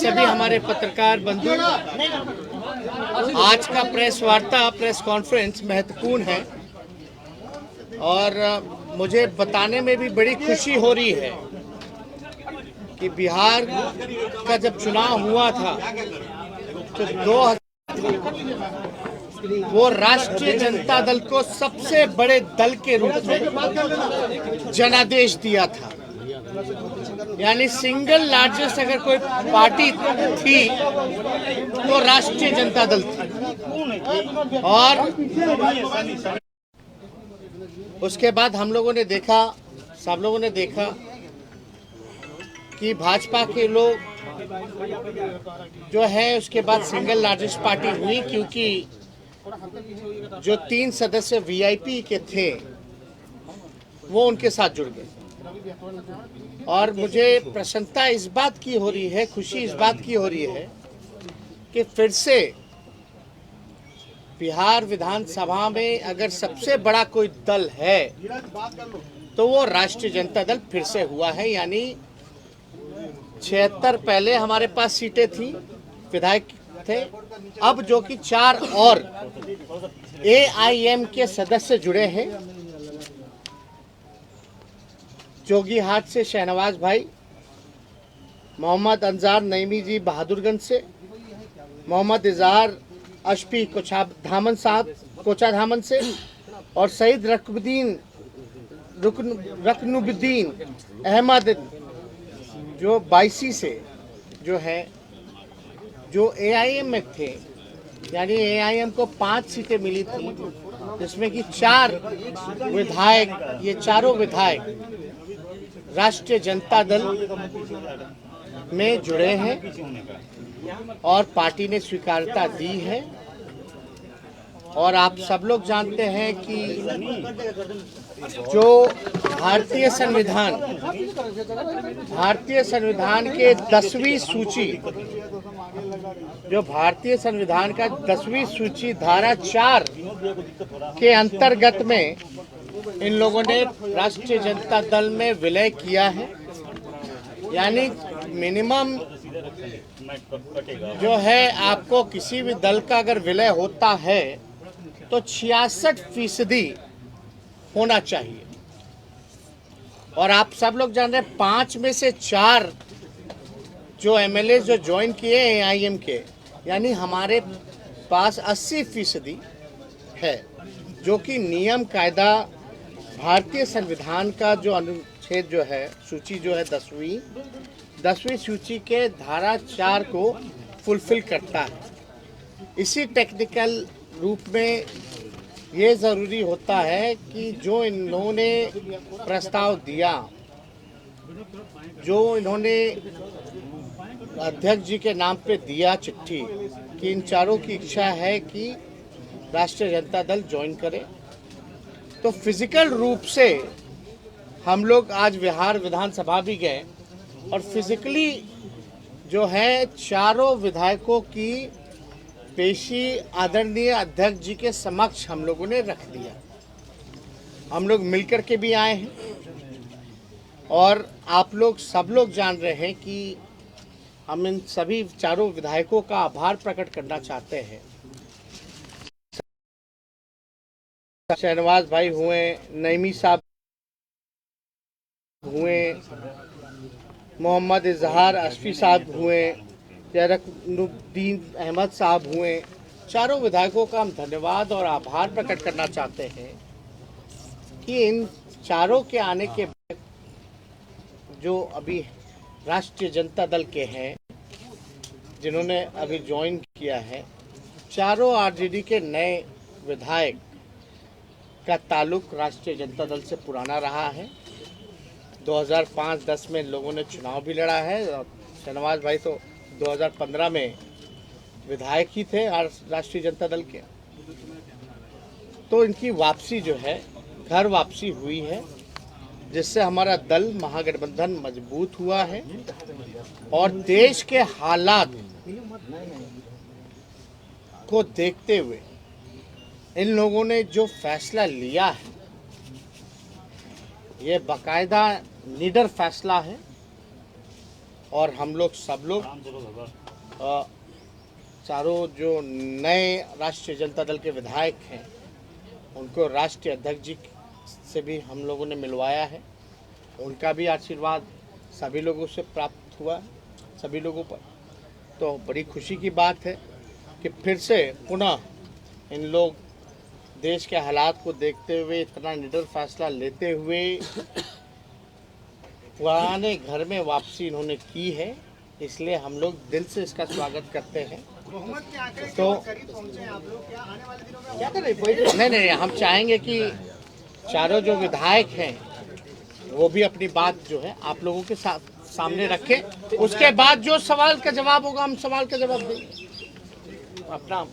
सभी हमारे पत्रकार बंधु, आज का प्रेस वार्ता, प्रेस कॉन्फ्रेंस महत्वपूर्ण है और मुझे बताने में भी बड़ी खुशी हो रही है कि बिहार का जब चुनाव हुआ था तो 2000 वो राष्ट्रीय जनता दल को सबसे बड़े दल के रूप में जनादेश दिया था। यानी सिंगल लार्जेस्ट अगर कोई पार्टी थी तो राष्ट्रीय जनता दल थी। और उसके बाद हम लोगों ने देखा, सब लोगों ने देखा कि भाजपा के लोग जो है उसके बाद सिंगल लार्जेस्ट पार्टी हुई, क्योंकि जो 3 सदस्य वीआईपी के थे वो उनके साथ जुड़ गए। और मुझे प्रसन्नता इस बात की हो रही है, खुशी इस बात की हो रही है कि फिर से बिहार विधानसभा में अगर सबसे बड़ा कोई दल है तो वो राष्ट्रीय जनता दल फिर से हुआ है। यानी 76 पहले हमारे पास सीटें थी, विधायक थे, अब जो कि 4 और एआईएम के सदस्य जुड़े हैं। जोगीहाट से शहनवाज भाई, मोहम्मद अंजार नईमी जी बहादुरगंज से, मोहम्मद इजहार अशफी कोचाधामन से और सईद रकनुद्दीन अहमद जो 22 से जो है, जो एआईएम में थे। यानी एआईएम को 5 सीटें मिली थी, जिसमें कि 4 विधायक, ये चारों विधायक राष्ट्रीय जनता दल में जुड़े हैं और पार्टी ने स्वीकार्यता दी है। और आप सब लोग जानते हैं कि जो भारतीय संविधान के 10वीं सूची, जो भारतीय संविधान का 10वीं सूची धारा 4 के अंतर्गत में इन लोगों ने राष्ट्रीय जनता दल में विलय किया है। यानी मिनिमम जो है, आपको किसी भी दल का अगर विलय होता है तो 66% होना चाहिए। और आप सब लोग जान रहे हैं 5 में से 4 जो एमएलए जो ज्वाइन किए एआईएम के, यानी हमारे पास 80% है, जो कि नियम कायदा भारतीय संविधान का जो अनुच्छेद जो है, सूची जो है 10वीं सूची के धारा 4 को फुलफिल करता है। इसी टेक्निकल रूप में ये ज़रूरी होता है कि जो इन्होंने प्रस्ताव दिया, जो इन्होंने अध्यक्ष जी के नाम पे दिया चिट्ठी, कि इन चारों की इच्छा है कि राष्ट्रीय जनता दल ज्वाइन करे, तो फिजिकल रूप से हम लोग आज बिहार विधानसभा भी गए और फिजिकली जो है चारों विधायकों की पेशी आदरणीय अध्यक्ष जी के समक्ष हम लोगों ने रख दिया। हम लोग मिलकर के भी आए हैं और आप लोग सब लोग जान रहे हैं कि हम इन सभी चारों विधायकों का आभार प्रकट करना चाहते हैं। शहनवाज भाई हुए, नईमी साहब हुए, मोहम्मद इजहार अशफी साहब हुए, रकनुद्दीन अहमद साहब हुए, चारों विधायकों का हम धन्यवाद और आभार प्रकट करना चाहते हैं कि इन चारों के आने के बाद जो अभी राष्ट्रीय जनता दल के हैं, जिन्होंने अभी ज्वाइन किया है, चारों आरजेडी के नए विधायक का ताल्लुक राष्ट्रीय जनता दल से पुराना रहा है। 2005-10 में लोगों ने चुनाव भी लड़ा है और शहनवाज भाई तो 2015 में विधायक ही थे राष्ट्रीय जनता दल के। तो इनकी वापसी जो है, घर वापसी हुई है, जिससे हमारा दल महागठबंधन मजबूत हुआ है। और देश के हालात को देखते हुए इन लोगों ने जो फैसला लिया है, ये बाकायदा लीडर फैसला है और हम लोग सब लोग चारों जो नए राष्ट्रीय जनता दल के विधायक हैं उनको राष्ट्रीय अध्यक्ष जी से भी हम लोगों ने मिलवाया है। उनका भी आशीर्वाद सभी लोगों से प्राप्त हुआ, सभी लोगों पर। तो बड़ी खुशी की बात है कि फिर से पुनः इन लोग देश के हालात को देखते हुए इतना निडर फैसला लेते हुए पुराने घर में वापसी इन्होंने की है, इसलिए हम लोग दिल से इसका स्वागत करते हैं। तो क्या कर रहे? नहीं, हम चाहेंगे कि चारों जो विधायक हैं वो भी अपनी बात जो है आप लोगों के सामने रखें। उसके बाद जो सवाल का जवाब होगा हम सवाल का जवाब देंगे। अपना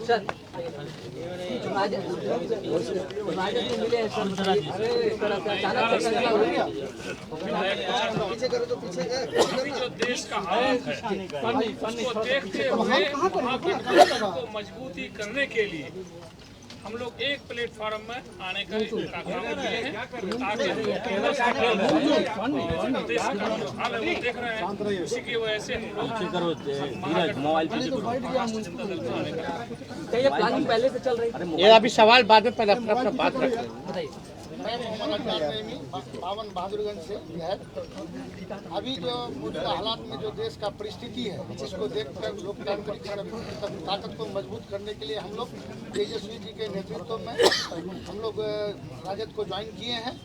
सर जो देश का हालत है उसको देखते हुए गठबंधन को मजबूती करने के लिए हम लोग एक प्लेटफॉर्म में आने का काम किए हैं ताकि देश का जो हाल है वो देख रहे हैं। उसी की वजह से प्लानिंग पहले से चल रही है। ये अभी सवाल बाद में, पहले अपना बात रखें। मैं मोहम्मद अकबर प्रेमी पावन बहादुरगंज से विधायक। अभी जो मौजूदा हालात में जो देश का परिस्थिति है उसको देखकर लोकतांत्रिक ताकत को मजबूत करने के लिए हम लोग तेजस्वी जी के नेतृत्व में हम लोग राजद को ज्वाइन किए हैं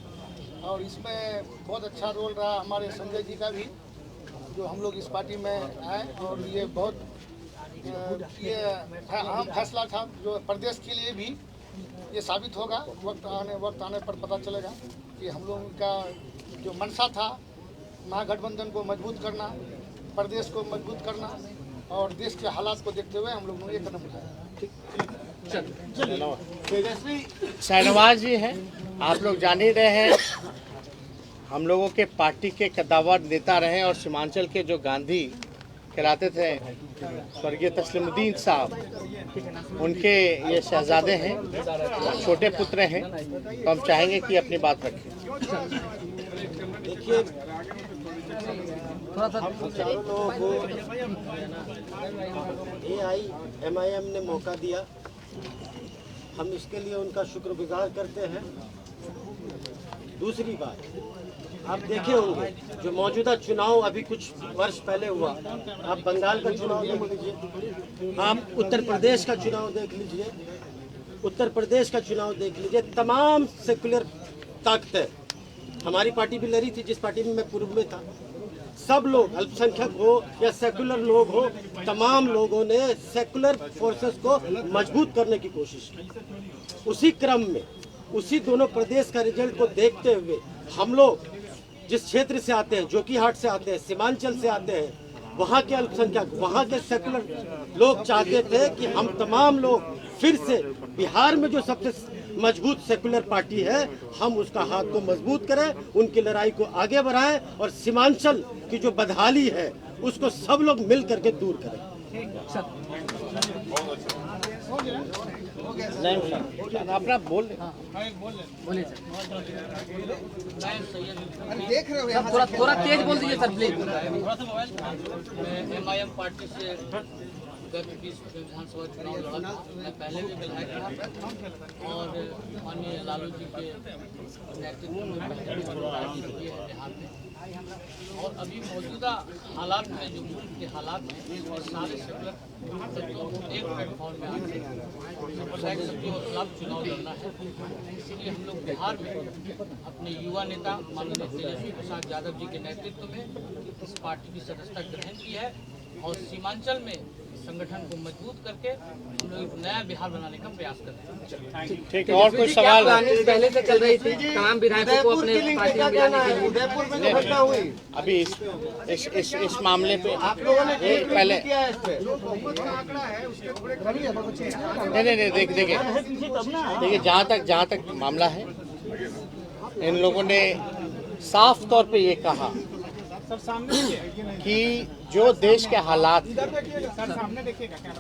और इसमें बहुत अच्छा रोल रहा हमारे संजय जी का भी, जो हम लोग इस पार्टी में आए और ये बहुत ये अहम फैसला था जो प्रदेश के लिए भी ये साबित होगा। वक्त आने पर पता चलेगा कि हम लोगों का जो मंशा था महागठबंधन को मजबूत करना, प्रदेश को मजबूत करना और देश के हालात को देखते हुए हम लोगों ने ये कदम उठाया। तेजस्वी शाहनवाज जी हैं, आप लोग जान ही रहे हैं, हम लोगों के पार्टी के कद्दावर नेता रहे और सीमांचल के जो गांधी कहलाते थे स्वर्गीय तस्लीमुद्दीन साहब, उनके ये शहजादे हैं, छोटे पुत्र हैं। तो हम चाहेंगे कि अपनी बात रखें। देखिए, चारों लोगों को MIM ने मौका दिया, हम इसके लिए उनका शुक्रगुजार करते हैं। दूसरी बात, आप देखे होंगे जो मौजूदा चुनाव अभी कुछ वर्ष पहले हुआ, आप बंगाल का चुनाव देख लीजिए, आप उत्तर प्रदेश का चुनाव देख लीजिए, उत्तर प्रदेश का चुनाव देख लीजिए, तमाम सेकुलर ताकतें, हमारी पार्टी भी लड़ी थी जिस पार्टी में मैं पूर्व में था, सब लोग अल्पसंख्यक हो या सेकुलर लोग हो, तमाम लोगों ने सेकुलर फोर्सेस को मजबूत करने की कोशिश की। उसी क्रम में उसी दोनों प्रदेश का रिजल्ट को देखते हुए हम लोग जिस क्षेत्र से आते हैं, जोकीहाट से आते हैं, सीमांचल से आते हैं, वहाँ के अल्पसंख्यक, वहाँ के सेकुलर लोग चाहते थे कि हम तमाम लोग फिर से बिहार में जो सबसे मजबूत सेकुलर पार्टी है हम उसका हाथ को मजबूत करें, उनकी लड़ाई को आगे बढ़ाएं और सीमांचल की जो बदहाली है उसको सब लोग मिल करके दूर करें। अपना बोल बोलिए सर। देख रहे हो थोड़ा तेज बोल दीजिए सर प्लीज। MIM पार्टी से गत 20 विधानसभा चुनाव लड़ा था। मैं पहले भी विधायक था और माननीय लालू जी के नेतृत्व में पहले भी राजनीति की है बिहार में। और अभी मौजूदा हालात में जो मुल्क के हालात हैं और सारे सेकुलर एक प्लेटफॉर्म में आके सबके खिलाफ चुनाव लड़ना है। इसीलिए हम लोग बिहार में अपने युवा नेता माननीय तेजस्वी प्रसाद यादव जी के नेतृत्व में इस पार्टी की सदस्यता ग्रहण की है और सीमांचल में संगठन को मजबूत करके हम लोग एक नया बिहार बनाने का प्रयास कर रहे हैं। ठीक है, और कोई सवाल? पहले से चल रही थी, तमाम विधायकों को अपने पार्टी में जाने के लिए उदयपुर में जो घटना हुई, अभी इस मामले पे आप लोगों ने पहले नहीं देखिए जहाँ तक मामला है, इन लोगों ने साफ तौर पे ये कहा कि जो देश के हालात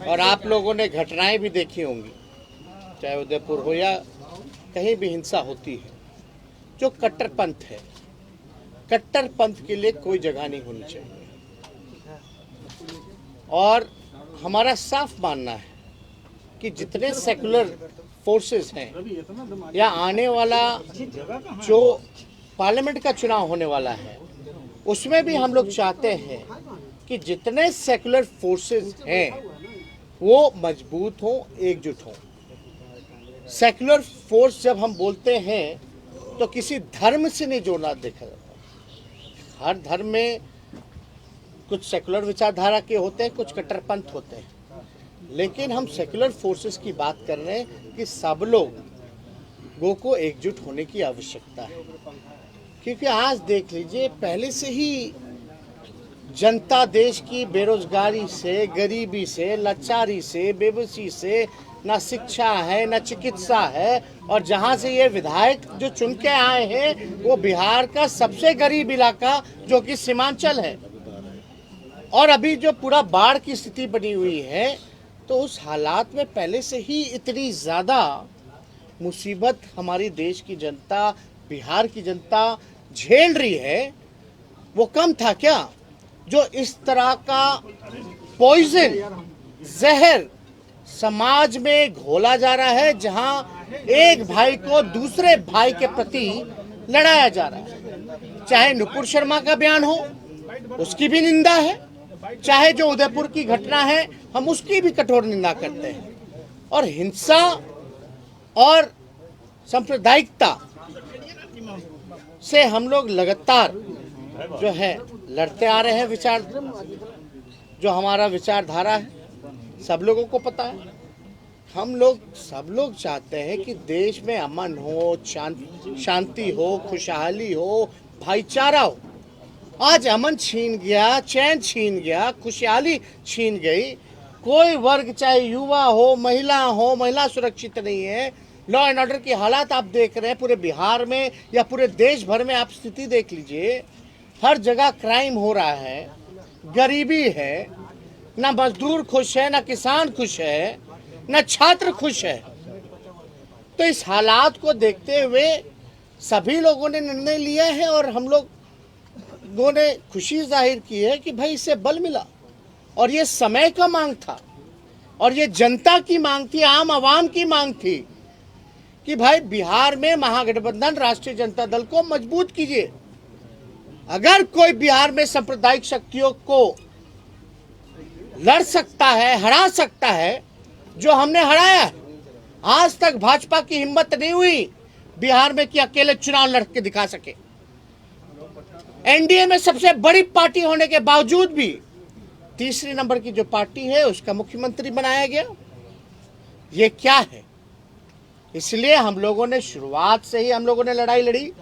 और आप लोगों ने घटनाएं भी देखी होंगी, चाहे उदयपुर हो या कहीं भी हिंसा होती है, जो कट्टरपंथ है कट्टरपंथ के लिए कोई जगह नहीं होनी चाहिए। और हमारा साफ मानना है कि जितने सेकुलर फोर्सेस हैं या आने वाला जो पार्लियामेंट का चुनाव होने वाला है उसमें भी हम लोग चाहते हैं कि जितने सेकुलर फोर्सेस हैं वो मजबूत हों, एकजुट हों। सेकुलर फोर्स जब हम बोलते हैं तो किसी धर्म से नहीं जोड़ना देखा जाता। हर धर्म में कुछ सेकुलर विचारधारा के होते हैं, कुछ कट्टरपंथ होते हैं, लेकिन हम सेकुलर फोर्सेस की बात कर रहे हैं कि सब लोगों को एकजुट होने की आवश्यकता है। क्योंकि आज देख लीजिए, पहले से ही जनता देश की बेरोजगारी से, गरीबी से, लाचारी से, बेबसी से, ना शिक्षा है ना चिकित्सा है। और जहां से ये विधायक जो चुन के आए हैं वो बिहार का सबसे गरीब इलाका जो कि सीमांचल है। और अभी जो पूरा बाढ़ की स्थिति बनी हुई है, तो उस हालात में पहले से ही इतनी ज़्यादा मुसीबत हमारी देश की जनता, बिहार की जनता झेल रही है। वो कम था क्या जो इस तरह का पॉइजन, जहर समाज में घोला जा रहा है, जहां एक भाई को दूसरे भाई के प्रति लड़ाया जा रहा है। चाहे नुपुर शर्मा का बयान हो, उसकी भी निंदा है, चाहे जो उदयपुर की घटना है हम उसकी भी कठोर निंदा करते हैं। और हिंसा और सांप्रदायिकता से हम लोग लगातार जो है लड़ते आ रहे हैं। विचार जो हमारा विचारधारा है सब लोगों को पता है। हम लोग सब लोग चाहते हैं कि देश में अमन हो, शांति हो, खुशहाली हो, भाईचारा हो। आज अमन छीन गया, चैन छीन गया, खुशहाली छीन गई। कोई वर्ग, चाहे युवा हो, महिला सुरक्षित नहीं है। लॉ एंड ऑर्डर की हालात आप देख रहे हैं पूरे बिहार में या पूरे देश भर में। आप स्थिति देख लीजिए, हर जगह क्राइम हो रहा है, गरीबी है, ना मजदूर खुश है, ना किसान खुश है, ना छात्र खुश है। तो इस हालात को देखते हुए सभी लोगों ने निर्णय लिया है और हम लोगों ने खुशी जाहिर की है कि भाई इससे बल मिला। और ये समय का मांग था और ये जनता की मांग थी, आम आवाम की मांग थी कि भाई बिहार में महागठबंधन राष्ट्रीय जनता दल को मजबूत कीजिए। अगर कोई बिहार में सांप्रदायिक शक्तियों को लड़ सकता है, हरा सकता है, जो हमने हराया है। आज तक भाजपा की हिम्मत नहीं हुई बिहार में कि अकेले चुनाव लड़ के दिखा सके। एनडीए में सबसे बड़ी पार्टी होने के बावजूद भी तीसरी नंबर की जो पार्टी है उसका मुख्यमंत्री बनाया गया। ये क्या है? इसलिए हम लोगों ने शुरुआत से ही हम लोगों ने लड़ाई लड़ी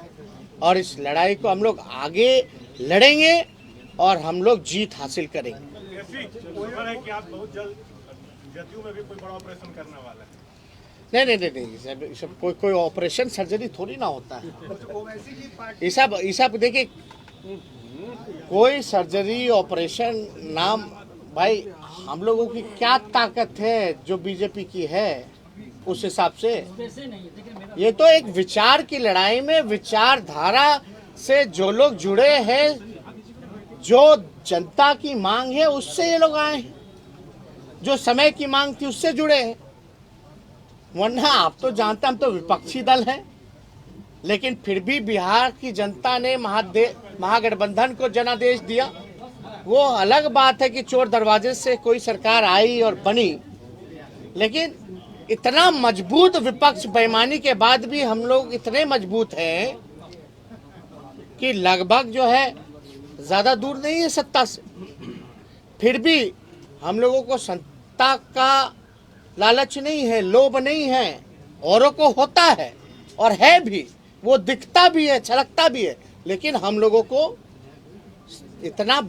और इस लड़ाई को हम लोग आगे लड़ेंगे और हम लोग जीत हासिल करेंगे। कि आप बहुत जल्द जदयू में भी कोई बड़ा ऑपरेशन करने वाला है। नहीं, सब कोई ऑपरेशन सर्जरी थोड़ी ना होता है। ये सब देखिए, कोई सर्जरी ऑपरेशन नाम, भाई हम लोगों की क्या ताकत है जो बीजेपी की है उस हिसाब से। ये तो एक विचार की लड़ाई में विचारधारा से जो लोग जुड़े हैं, जो जनता की मांग है उससे ये लोग आए हैं, जो समय की मांग थी उससे जुड़े हैं। वरना आप तो जानते हैं हम तो विपक्षी दल हैं, लेकिन फिर भी बिहार की जनता ने महागठबंधन को जनादेश दिया। वो अलग बात है कि चोर दरवाजे से कोई सरकार आई और बनी, लेकिन इतना मजबूत विपक्ष बेईमानी के बाद भी हम लोग इतने मजबूत हैं कि लगभग जो है ज़्यादा दूर नहीं है सत्ता से। फिर भी हम लोगों को सत्ता का लालच नहीं है, लोभ नहीं है। औरों को होता है और है भी, वो दिखता भी है, छलकता भी है, लेकिन हम लोगों को इतना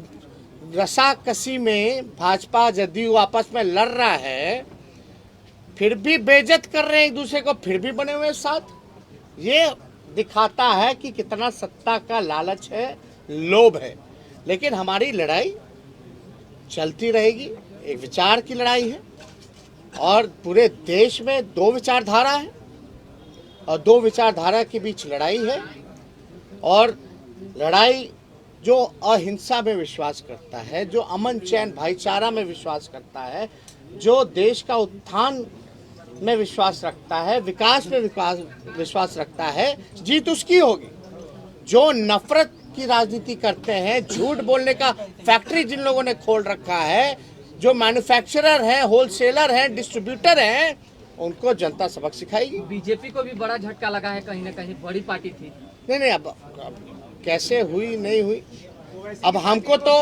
रसाकसी में भाजपा जदयू आपस में लड़ रहा है, फिर भी बेइज्जत कर रहे हैं एक दूसरे को, फिर भी बने हुए साथ। ये दिखाता है कि कितना सत्ता का लालच है, लोभ है। लेकिन हमारी लड़ाई चलती रहेगी। एक विचार की लड़ाई है और पूरे देश में दो विचारधारा है और दो विचारधारा के बीच लड़ाई है। और लड़ाई जो अहिंसा में विश्वास करता है, जो अमन चैन भाईचारा में विश्वास करता है, जो देश का उत्थान में विश्वास रखता है, विकास में विश्वास रखता है, जीत उसकी होगी। जो नफरत की राजनीति करते हैं, झूठ बोलने का फैक्ट्री जिन लोगों ने खोल रखा है, जो मैन्युफैक्चरर हैं, होलसेलर हैं, डिस्ट्रीब्यूटर हैं, उनको जनता सबक सिखाएगी। बीजेपी को भी बड़ा झटका लगा है, कहीं ना कहीं बड़ी पार्टी थी। नहीं, अब कैसे हुई नहीं हुई, अब हमको तो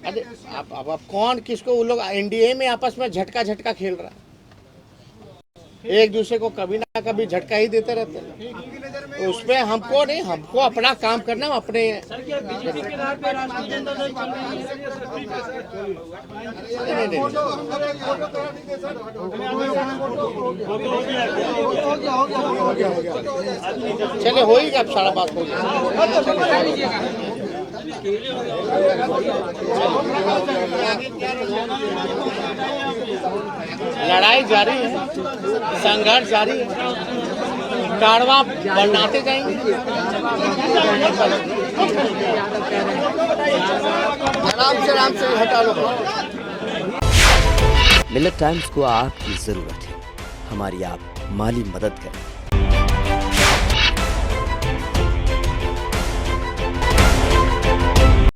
अरे अब कौन किसको, वो लोग एनडीए में आपस में झटका खेल रहा है, एक दूसरे को कभी ना कभी झटका ही देते रहते हैं। तो उसमें हमको नहीं, हमको अपना काम करना, हम अपने चले हो ही गया, अब सारा बात हो गया। लड़ाई जारी है, संघर्ष जारी है, कारवां बढ़ाते जाएंगे। आराम से हटा लो। मिलत टाइम्स को आपकी जरूरत है, हमारी आप माली मदद करें।